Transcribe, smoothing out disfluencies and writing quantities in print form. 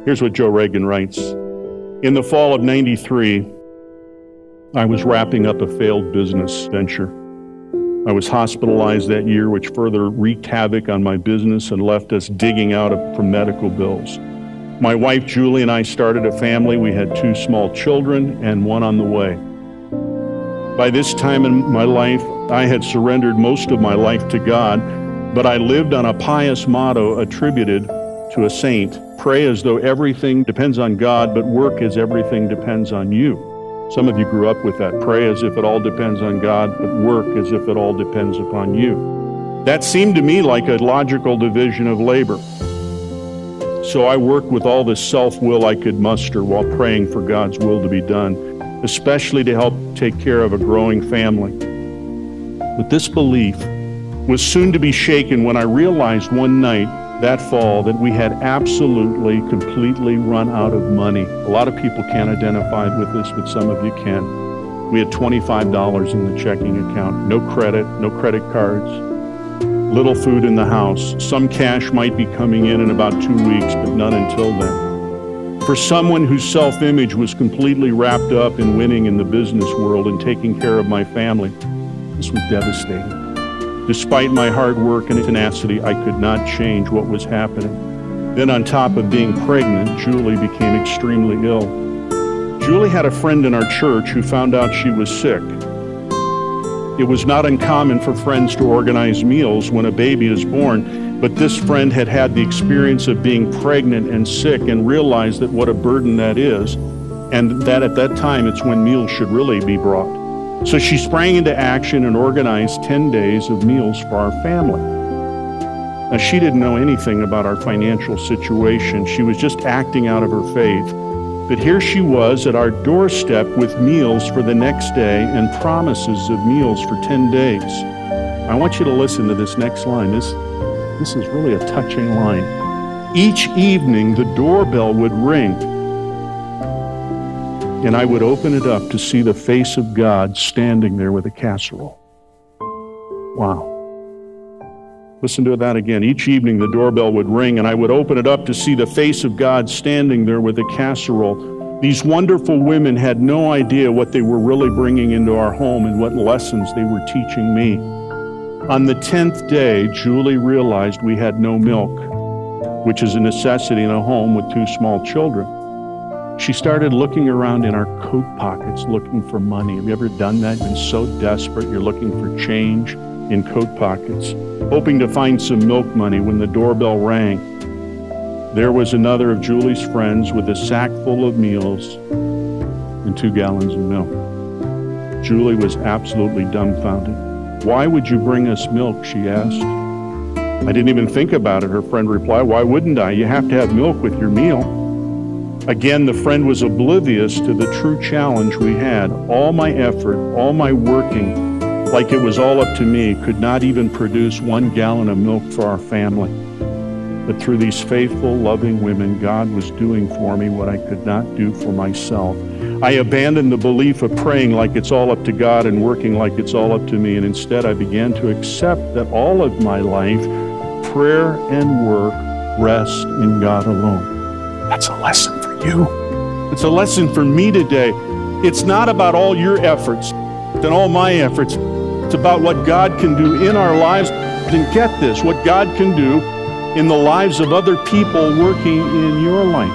Here's what Joe Reagan writes. In the fall of '93, I was wrapping up a failed business venture. I was hospitalized that year, which further wreaked havoc on my business and left us digging out for medical bills. My wife, Julie, and I started a family. We had 2 small children and 1 on the way. By this time in my life, I had surrendered most of my life to God, but I lived on a pious motto attributed to a saint. Pray as though everything depends on God, but work as everything depends on you. Some of you grew up with that. Pray as if it all depends on God, but work as if it all depends upon you. That seemed to me like a logical division of labor. So I worked with all the self-will I could muster while praying for God's will to be done, especially to help take care of a growing family. But this belief was soon to be shaken when I realized one night that fall that we had absolutely, completely run out of money. A lot of people can't identify with this, but some of you can. We had $25 in the checking account, no credit cards, little food in the house. Some cash might be coming in about 2 weeks, but none until then. For someone whose self-image was completely wrapped up in winning in the business world and taking care of my family, this was devastating. Despite my hard work and tenacity, I could not change what was happening. Then on top of being pregnant, Julie became extremely ill. Julie had a friend in our church who found out she was sick. It was not uncommon for friends to organize meals when a baby is born, but this friend had had the experience of being pregnant and sick and realized that what a burden that is, and that at that time it's when meals should really be brought. So she sprang into action and organized 10 days of meals for our family. Now, she didn't know anything about our financial situation. She was just acting out of her faith. But here she was at our doorstep with meals for the next day and promises of meals for 10 days. I want you to listen to this next line. This is really a touching line. Each evening, the doorbell would ring, and I would open it up to see the face of God standing there with a casserole. Wow. Listen to that again. Each evening the doorbell would ring and I would open it up to see the face of God standing there with a casserole. These wonderful women had no idea what they were really bringing into our home and what lessons they were teaching me. On the 10th day, Julie realized we had no milk, which is a necessity in a home with 2 small children. She started looking around in our coat pockets looking for money. Have you ever done that? You've been so desperate, you're looking for change in coat pockets, hoping to find some milk money. When the doorbell rang, there was another of Julie's friends with a sack full of meals and 2 gallons of milk. Julie was absolutely dumbfounded. Why would you bring us milk? She asked. I didn't even think about it, her friend replied. Why wouldn't I? You have to have milk with your meal. Again, the friend was oblivious to the true challenge we had. All my effort, all my working, like it was all up to me, could not even produce 1 gallon of milk for our family. But through these faithful, loving women, God was doing for me what I could not do for myself. I abandoned the belief of praying like it's all up to God and working like it's all up to me, and instead I began to accept that all of my life, prayer and work, rest in God alone. That's a lesson for you. It's a lesson for me today. It's not about all your efforts and all my efforts. It's about what God can do in our lives. And get this, what God can do in the lives of other people working in your life.